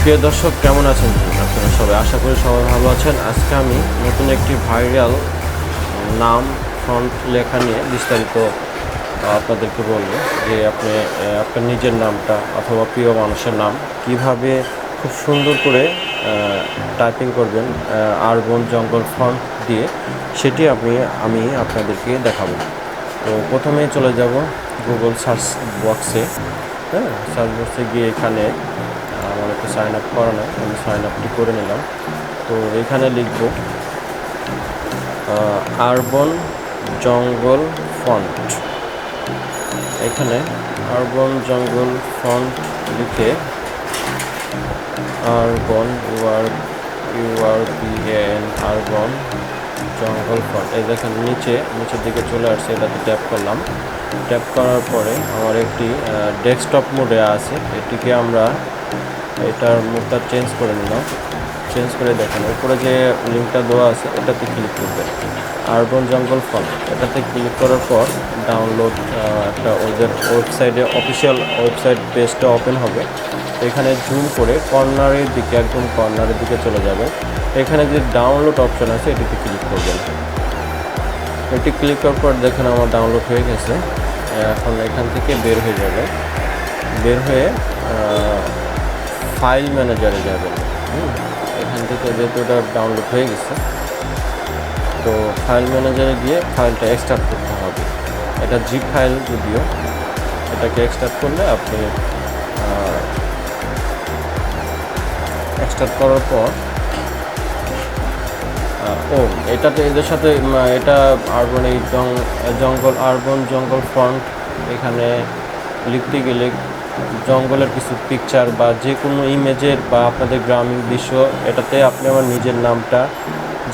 প্রিয় দর্শক, কেমন আছেন আপনারা সবাই? আশা করি সবাই ভালো আছেন। আজকে আমি নতুন একটি ভাইরাল নাম ফন্ট লেখা নিয়ে বিস্তারিত আপনাদেরকে বলবো যে আপনি আপনার নিজের নামটা অথবা প্রিয় মানুষের নাম কিভাবে খুব সুন্দর করে টাইপিং করবেন আরবান জঙ্গল ফন্ট দিয়ে, সেটি আমি আপনাদেরকে দেখাবো। তো প্রথমেই চলে যাব গুগল সার্চ বক্সে। সার্চ বক্সে গিয়ে এখানে আমার একটু সাইন আপ করা নাই, আমি সাইন আপটি করে নিলাম। তো এখানে লিখব আরবান জঙ্গল ফন্ট। এখানে আরবান জঙ্গল ফন্ট লিখে আরবান URBAN আরবান জঙ্গল ফন্ট, এই দেখেন নিচের দিকে চলে আসছে, এটাতে ট্যাপ করলাম। ট্যাপ করার পরে আমার একটি ডেস্কটপ মোডে আছে, এটিকে আমরা এটার মুখটা চেঞ্জ করে নিলাম। চেঞ্জ করে দেখেন উপরে যে লিঙ্কটা দেওয়া আছে এটাতে ক্লিক করবেন, আরবান জঙ্গল ফন্ট। এটাতে ক্লিক করার পর ডাউনলোড একটা ওদের ওয়েবসাইটে অফিসিয়াল ওয়েবসাইট পেজটা ওপেন হবে। এখানে জুম করে কর্নারের দিকে, একদম কর্নারের দিকে চলে যাবে। এখানে যে ডাউনলোড অপশন আছে এটিতে ক্লিক করবেন। এটি ক্লিক করার পর দেখেন আমার ডাউনলোড হয়ে গেছে। এখন এখান থেকে বের হয়ে যাবে, বের হয়ে ফাইল ম্যানেজারে যাবেন। এখান থেকে যেহেতু এটা ডাউনলোড হয়ে গেছে, তো ফাইল ম্যানেজারে গিয়ে ফাইলটা এক্সট্রাক্ট করতে হবে। এটা জিপ ফাইল, যদিও এটাকে এক্সট্রাক্ট করলে আপনি এক্সট্রাক্ট করার পর এটাতে এদের সাথে এটা আরবান জঙ্গল ফন্ট এখানে লিখতে গেলে জঙ্গলের কিছু পিকচার বা যে কোনো ইমেজের বা আপনাদের গ্রামীণ দৃশ্য, এটাতে আপনি আমার নিজের নামটা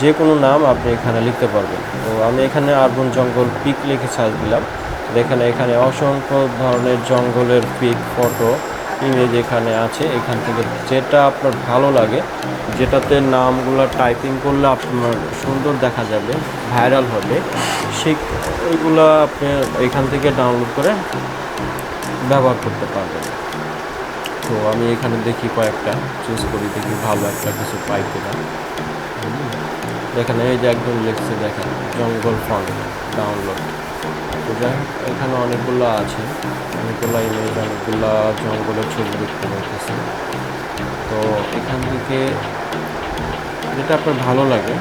যে কোনো নাম আপনি এখানে লিখতে পারবেন। তো আমি এখানে আরবান জঙ্গল পিক লিখে সার্চ দিলাম। দেখেন এখানে অসংখ্য ধরনের জঙ্গলের পিক, ফটো, ইমেজ এখানে আছে। এখান থেকে যেটা আপনার ভালো লাগে, যেটাতে নামগুলো টাইপিং করলে আপনার সুন্দর দেখা যাবে, ভাইরাল হবে, ওইগুলো আপনি এখান থেকে ডাউনলোড করে ব্যবহার করতে পারবেন। তো আমি এখানে দেখি কয়েকটা চুজ করি, দেখি ভালো একটা কিছু পাই কিনা। দেখেন এই যে একদম লিখছে, দেখেন জঙ্গল ফন্ট ডাউনলোড। তো যাই হোক, এখানে অনেকগুলো আছে, অনেকগুলো ইমেজ, অনেকগুলো জঙ্গলের ছবি দেখতে পাচ্ছি। তো এখান থেকে যেটা আপনার ভালো লাগে,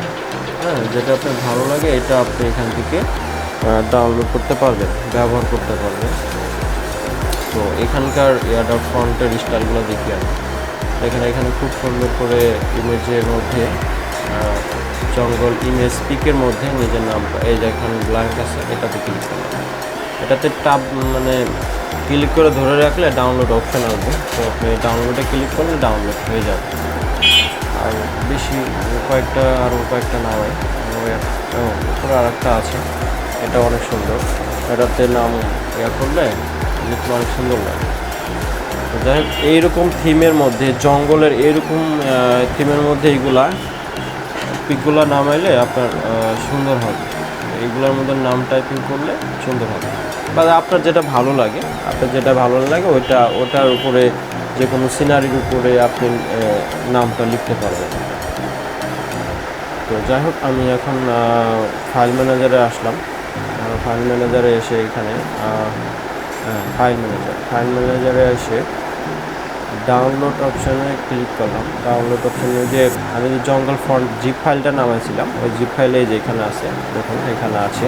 যেটা আপনার ভালো লাগে এটা আপনি এখান থেকে ডাউনলোড করতে পারবেন, ব্যবহার করতে পারবেন। তো এখানকার এয়ারডট ফন্টের স্টাইলগুলো দেখি আমি। এখানে খুব সুন্দর করে ইমেজের মধ্যে জঙ্গল ইমেজ পিকের মধ্যে নিজের নামটা, এই যে এখানে ব্ল্যাঙ্ক আছে, এটাতে ক্লিক করলাম। এটাতে ক্লিক করে ধরে রাখলে ডাউনলোড অপশান আসবে। তো আপনি ডাউনলোডে ক্লিক করলে ডাউনলোড হয়ে যাবে। আর বেশি আরও কয়েকটা নাম হয়, উপরে আর একটা আছে, এটা অনেক সুন্দর। এটাতে নাম করলে লিখলে অনেক সুন্দর লাগে। তো যাই হোক, এইরকম থিমের মধ্যে, জঙ্গলের এইরকম থিমের মধ্যে পিকগুলো নামাইলে আপনার সুন্দর হবে। এইগুলোর মধ্যে নাম টাইপিং করলে সুন্দর হবে। বা আপনার যেটা ভালো লাগে, ওটার উপরে যে কোনো সিনারির উপরে আপনি নামটা লিখতে পারবেন। তো যাই হোক, আমি এখন ফাইল ম্যানেজারে আসলাম। ফাইল ম্যানেজারে এসে এখানে ফাইল ম্যানেজারে এসে ডাউনলোড অপশানে ক্লিক করলাম। ডাউনলোড অপশানে যে আমি যে জঙ্গল ফন্ট জিপ ফাইলটা নামাইছিলাম, ওই জিপ ফাইলে যে এখানে আছে, দেখুন এখানে আছে।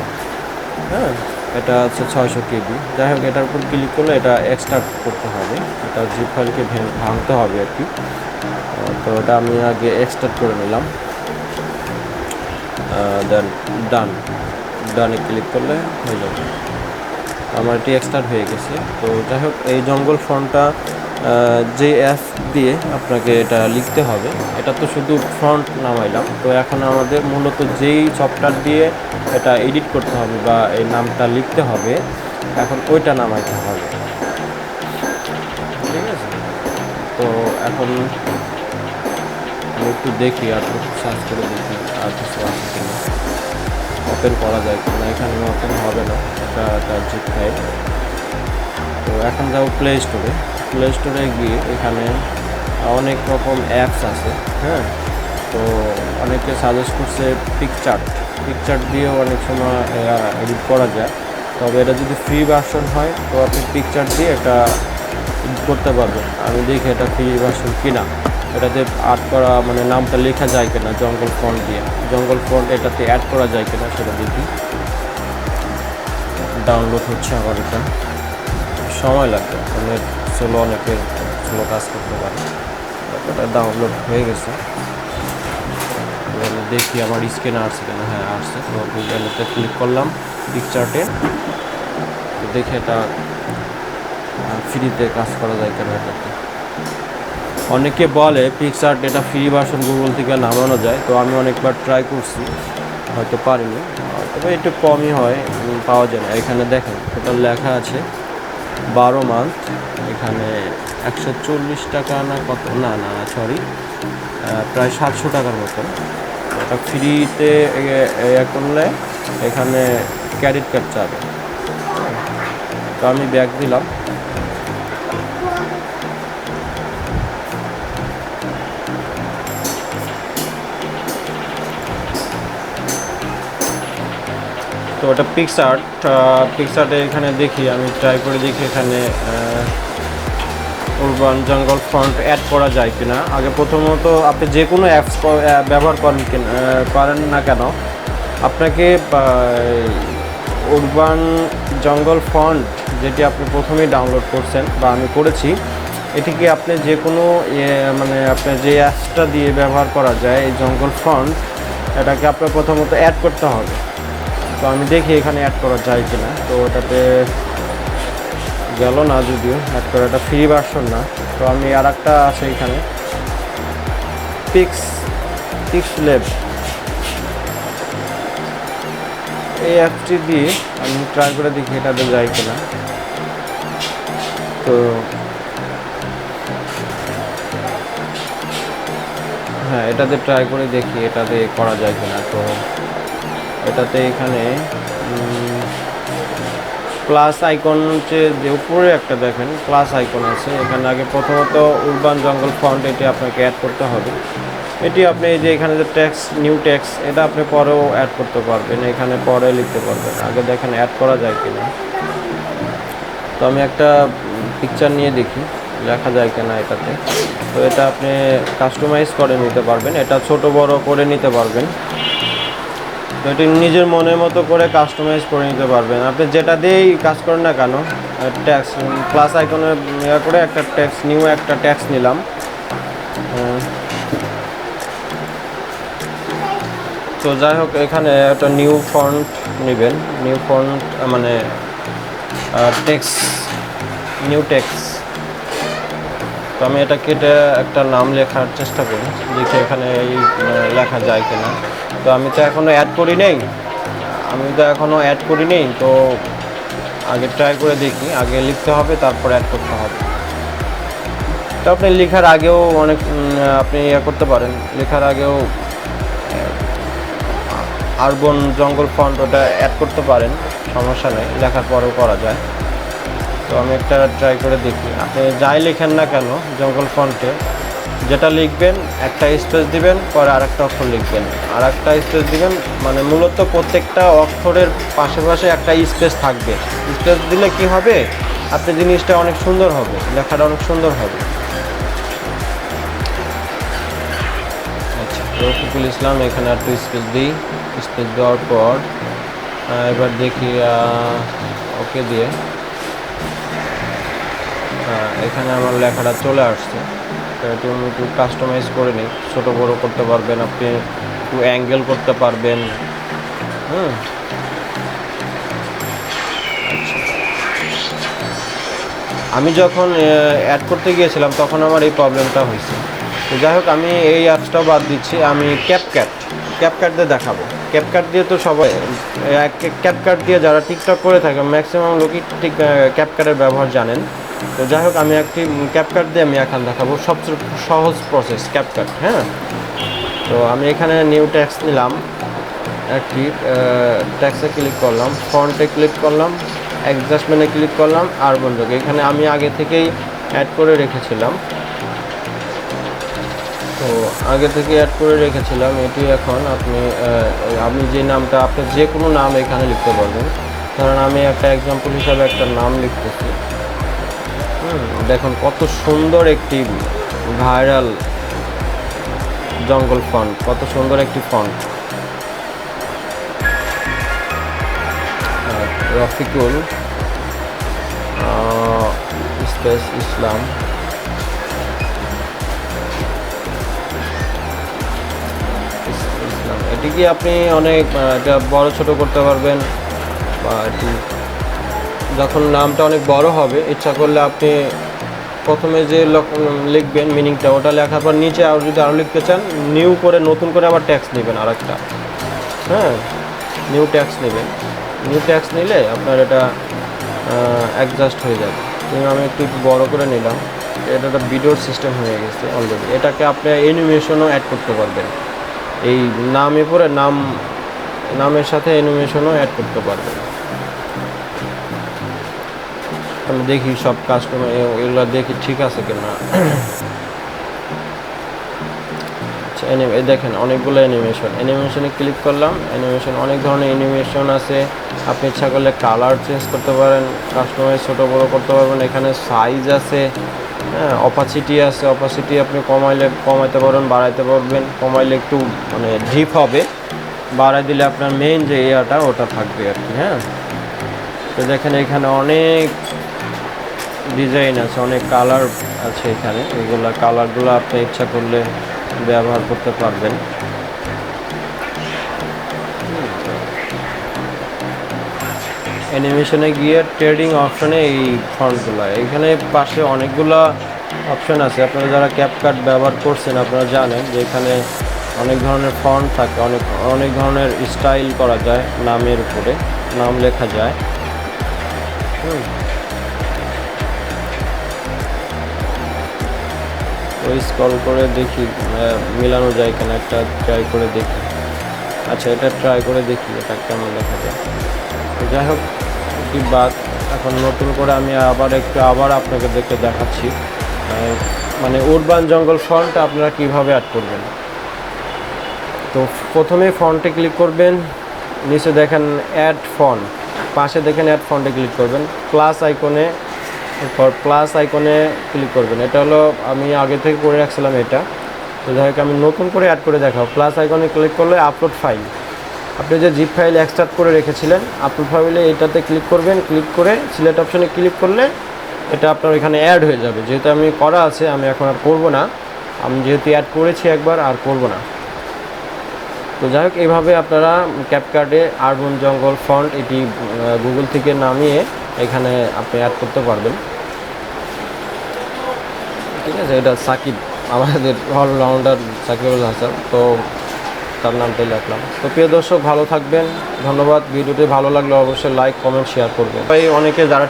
এটা হচ্ছে 600 KB। যাই হোক, এটার উপর ক্লিক করলে এটা এক্সট্রাক্ট করতে হবে, এটা জিপ ফাইলকে ভাঙতে হবে আর কি। তো এটা আমি আগে এক্সট্রাক্ট করে নিলাম। দেন ডানে ক্লিক করলে হয়ে যাবে, আমার এটি এক্সট্রাক্ট হয়ে গেছে। তো যাই হোক, এই জঙ্গল ফন্টটা যে অ্যাপ দিয়ে আপনাকে এটা লিখতে হবে, এটা তো শুধু ফন্ট নামাইলাম। তো এখন আমাদের মূলত যেই সফটওয়্যার দিয়ে এটা এডিট করতে হবে বা এই নামটা লিখতে হবে, এখন ওইটা নামাইতে হবে, ঠিক আছে? তো এখন আমি একটু দেখি, আর সার্চ করে দেখি আর কিছু আছে কিনা, ওপেন করা যায় কিনা। এখানে ওপেন হবে না, এটা জিপ ফাইল। তো এখন যাবো প্লে স্টোরে গিয়ে এখানে অনেক রকম অ্যাপস আছে। হ্যাঁ, তো অনেকে সাজেস্ট করছে পিকচার দিয়েও অনেক সময় এডিট করা যায়। তবে এটা যদি ফ্রি ভার্সন হয় তো আপনি পিকচার দিয়ে এটা এডিট করতে পারবেন। আমি দেখি এটা ফ্রি ভার্সন কিনা, এটাতে আর্ট করা মানে নামটা লেখা যায় কিনা জঙ্গল ফন্ট দিয়ে, জঙ্গল ফন্ট এটাতে অ্যাড করা যায় কিনা সেটা দেখি। ডাউনলোড হচ্ছে আবার, এটা সময় লাগবে, অনেক স্লো কাজ করতে পারে। এটা ডাউনলোড হয়ে গেছে, দেখি আমার স্ক্রিনে আসছে কিনা। হ্যাঁ আসছে। তো গুগলেতে ক্লিক করলাম পিকচারটে, দেখে এটা ফ্রিতে কাজ করা যায় কিনা এটাতে। অনেকে বলে পিকচার এটা ফ্রি ভার্সন গুগল থেকে নামানো যায়, তো আমি অনেকবার ট্রাই করছি, হয়তো পারিনি, তবে একটু কমই হয়, পাওয়া যায় না। এখানে দেখেন টোটাল লেখা আছে 12 মান্থ, এখানে 140 টাকা না কত, না সরি, প্রায় 700 টাকার মতন। এটা ফ্রিতে করলে এখানে ক্রেডিট কার্ড চাবে। তো আমি ব্যাক দিলাম। তো এটা পিকচার্টে এখানে দেখি, আমি ট্রাই করে দেখি এখানে উরবান জঙ্গল ফন্ট অ্যাড করা যায় কিনা। আগে প্রথমত আপনি যে কোনো অ্যাপস ব্যবহার করেন না কেন, আপনাকে উরবান জঙ্গল ফন্ট যেটি আপনি প্রথমেই ডাউনলোড করছেন বা আমি করেছি, এটিকে আপনি যে কোনো মানে আপনার যে অ্যাপসটা দিয়ে ব্যবহার করা যায় এই জঙ্গল ফন্ট, এটাকে আপনার প্রথমত অ্যাড করতে হবে। তো আমি দেখি এখানে অ্যাড করা যায় কিনা। তো ওটাতে গেল না, যদিও অ্যাড করা, এটা ফ্রি ভার্সন না। তো আমি আর একটা আছে এখানে পিক্সলেব, এই অ্যাপটি দিয়ে আমি ট্রাই করে দেখি এটাতে যায় কিনা। তো হ্যাঁ, এটাতে ট্রাই করে দেখি এটাতে করা যায় কিনা। তো এটাতে এখানে প্লাস আইকন হচ্ছে যে উপরে একটা দেখেন প্লাস আইকন আছে, এখানে আগে প্রথমত উরবান জঙ্গল ফন্ট এটি আপনাকে অ্যাড করতে হবে। এটি আপনি যে এখানে যে নিউ টেক্স, এটা আপনি পরেও অ্যাড করতে পারবেন, এখানে পরে লিখতে পারবেন। আগে দেখেন অ্যাড করা যায় কিনা। তো আমি একটা পিকচার নিয়ে দেখি লেখা যায় কিনা এটাতে। তো এটা আপনি কাস্টমাইজ করে নিতে পারবেন, এটা ছোট বড় করে নিতে পারবেন। তো এটি নিজের মনের মতো করে কাস্টমাইজ করে নিতে পারবেন, আপনি যেটা দিয়েই কাজ করেন না কেন। ট্যাক্স প্লাস আইকনে করে একটা নিউ একটা ট্যাক্স নিলাম। তো যাই হোক, এখানে একটা নিউ ফন্ট নেবেন, নিউ ফন্ট মানে নিউ টেক্স। তো আমি এটা কেটে একটা নাম লেখার চেষ্টা করি, দেখি এখানে এই লেখা যায় কিনা। তো আমি তো এখনও অ্যাড করি নেই, তো আগে ট্রাই করে দেখি, আগে লিখতে হবে তারপর অ্যাড করতে হবে। তো আপনি লেখার আগেও অনেক আপনি করতে পারেন, লেখার আগেও আরবান জঙ্গল ফন্ট ওটা অ্যাড করতে পারেন, সমস্যা নেই, লেখার পরেও করা যায়। তো আমি একটা ট্রাই করে দেখি। আপনি যাই লেখেন না কেন জঙ্গল ফন্টে, যেটা লিখবেন একটা স্পেস দিবেন, পরে আরেকটা অক্ষর লিখবেন, আর একটা স্পেস দিবেন, মানে মূলত প্রত্যেকটা অক্ষরের পাশে একটা স্পেস থাকবে। স্পেস দিলে কি হবে, আপনার জিনিসটা অনেক সুন্দর হবে, লেখাটা অনেক সুন্দর হবে। আচ্ছা, রফিকুল ইসলাম, এখানে একটু স্পেস দিই, স্পেস দেওয়ার পর এবার দেখি ওকে দিয়ে এখানে আমার লেখাটা চলে আসছে। তো এটি আমি একটু কাস্টমাইজ করে নিই, ছোটো বড়ো করতে পারবেন, আপনি একটু অ্যাঙ্গেল করতে পারবেন। আচ্ছা, আমি যখন অ্যাড করতে গিয়েছিলাম তখন আমার এই প্রবলেমটা হয়েছে। তো যাই হোক, আমি এই অ্যাপসটাও বাদ দিচ্ছি, আমি ক্যাপকাট দিয়ে দেখাবো। ক্যাপকাট দিয়ে তো সবাই, ক্যাপকাট দিয়ে যারা টিকটক করে থাকে ম্যাক্সিমাম লোকই ঠিক ক্যাপকাটের ব্যবহার জানেন। তো যাই হোক, আমি একটি ক্যাপকাট দিয়ে আমি এখন দেখাবো, সবচেয়ে সহজ প্রসেস ক্যাপকাট। হ্যাঁ, তো আমি এখানে নিউ ট্যাক্স নিলাম, একটি ট্যাক্সে ক্লিক করলাম, ফন্টে ক্লিক করলাম, অ্যাডজাস্টমেন্টে ক্লিক করলাম, আরবান জঙ্গল এখানে আমি আগে থেকেই অ্যাড করে রেখেছিলাম। তো আগে থেকে অ্যাড করে রেখেছিলাম এটি। এখন আপনি যে নামটা, আপনি যে কোনো নাম এখানে লিখতে পারবেন। কারণ আমি একটা এক্সাম্পল হিসাবে একটা নাম লিখতেছি। দেখুন কত সুন্দর একটি ভাইরাল জঙ্গল ফন্ট, কত সুন্দর একটি ফন্ট। রফিকুল স্পেস ইসলাম, এটিকে আপনি অনেক এটা বড় ছোট করতে পারবেন, বা এটি যখন নামটা অনেক বড় হবে ইচ্ছা করলে আপনি প্রথমে যে লিখবেন মিনিংটা, ওটা লেখার পর নিচে আর যদি আরও লিখতে চান নিউ করে নতুন করে আবার ট্যাক্স নেবেন আর একটা, হ্যাঁ নিউ ট্যাক্স নেবেন। নিউ ট্যাক্স নিলে আপনার এটা অ্যাডজাস্ট হয়ে যাবে। এবং আমি একটু বড় করে নিলাম, এটা একটা ভিডিওর সিস্টেম হয়ে গেছে অলরেডি। এটাকে আপনি অ্যানিমেশনও অ্যাড করতে পারবেন, এই নামে পরে নামের সাথে অ্যানিমেশনও অ্যাড করতে পারবেন। আমি দেখি সব কাস্টমার এগুলো দেখি ঠিক আছে কিনা। আচ্ছা দেখেন অনেকগুলো অ্যানিমেশনে ক্লিক করলাম। অ্যানিমেশন অনেক ধরনের অ্যানিমেশন আছে। আপনি ইচ্ছা করলে কালার চেঞ্জ করতে পারেন, কাস্টমাইজ ছোটো বড়ো করতে পারবেন। এখানে সাইজ আছে, হ্যাঁ অপাসিটি আছে। অপাসিটি আপনি কমাইতে পারবেন, বাড়াইতে পারবেন। কমাইলে একটু মানে ডিপ হবে, বাড়াই দিলে আপনার মেইন যে এরিয়াটা ওটা থাকবে আর কি। হ্যাঁ তো দেখেন এখানে অনেক ডিজাইন আছে, অনেক কালার আছে এখানে। এগুলো কালারগুলো আপনি ইচ্ছা করলে ব্যবহার করতে পারবেন। অ্যানিমেশনে গিয়ে ট্রেডিং অপশনে এই ফন্টগুলো, এখানে পাশে অনেকগুলো অপশন আছে। আপনারা যারা ক্যাপকাট ব্যবহার করছেন আপনারা জানেন যে এখানে অনেক ধরনের ফন্ট থাকে, অনেক ধরনের স্টাইল করা যায়, নামের উপরে নাম লেখা যায়। ওই স্ক্রল করে দেখি মিলানো যায় কিনা, একটা ট্রাই করে দেখি। আচ্ছা এটা ট্রাই করে দেখি এটা কেমন দেখা যায়। যাই হোক কি বাদ, এখন নতুন করে আমি আবার আপনাকে দেখাচ্ছি মানে উরবান জঙ্গল ফন্ট আপনারা কিভাবে অ্যাড করবেন। তো প্রথমে ফন্টে ক্লিক করবেন, নিচে দেখেন অ্যাড ফন্ট, পাশে দেখেন অ্যাড ফন্টে ক্লিক করবেন, প্লাস আইকনে ক্লিক করবেন। এটা হলো আমি আগে থেকে করে রাখছিলাম এটা। তো যাই হোক আমি নতুন করে অ্যাড করে দেখাবো। প্লাস আইকনে ক্লিক করলে আপলোড ফাইল, আপনি যে জিপ ফাইল এক্সট্রাক্ট করে রেখেছিলেন আপলোড ফাইলে এটাতে ক্লিক করবেন। ক্লিক করে সিলেক্ট অপশনে ক্লিক করলে এটা আপনার এখানে অ্যাড হয়ে যাবে। যেহেতু আমি করা আছে আমি এখন আর করবো না, আমি যেহেতু অ্যাড করেছি একবার আর করবো না। তো যাই হোক এইভাবে আপনারা ক্যাপকাটে আরবান জঙ্গল ফন্ট এটি গুগল থেকে নামিয়ে এখানে আপনি অ্যাড করতে পারবেন। ঠিক আছে, এটা সাকিব আমাদের অলরাউন্ডার সাকিবুল হাসান, তো তার নামটাই লিখলাম। তো প্রিয় দর্শক ভালো থাকবেন, ধন্যবাদ। ভিডিওটি ভালো লাগলে অবশ্যই লাইক কমেন্ট শেয়ার করবেন। অনেকে যারা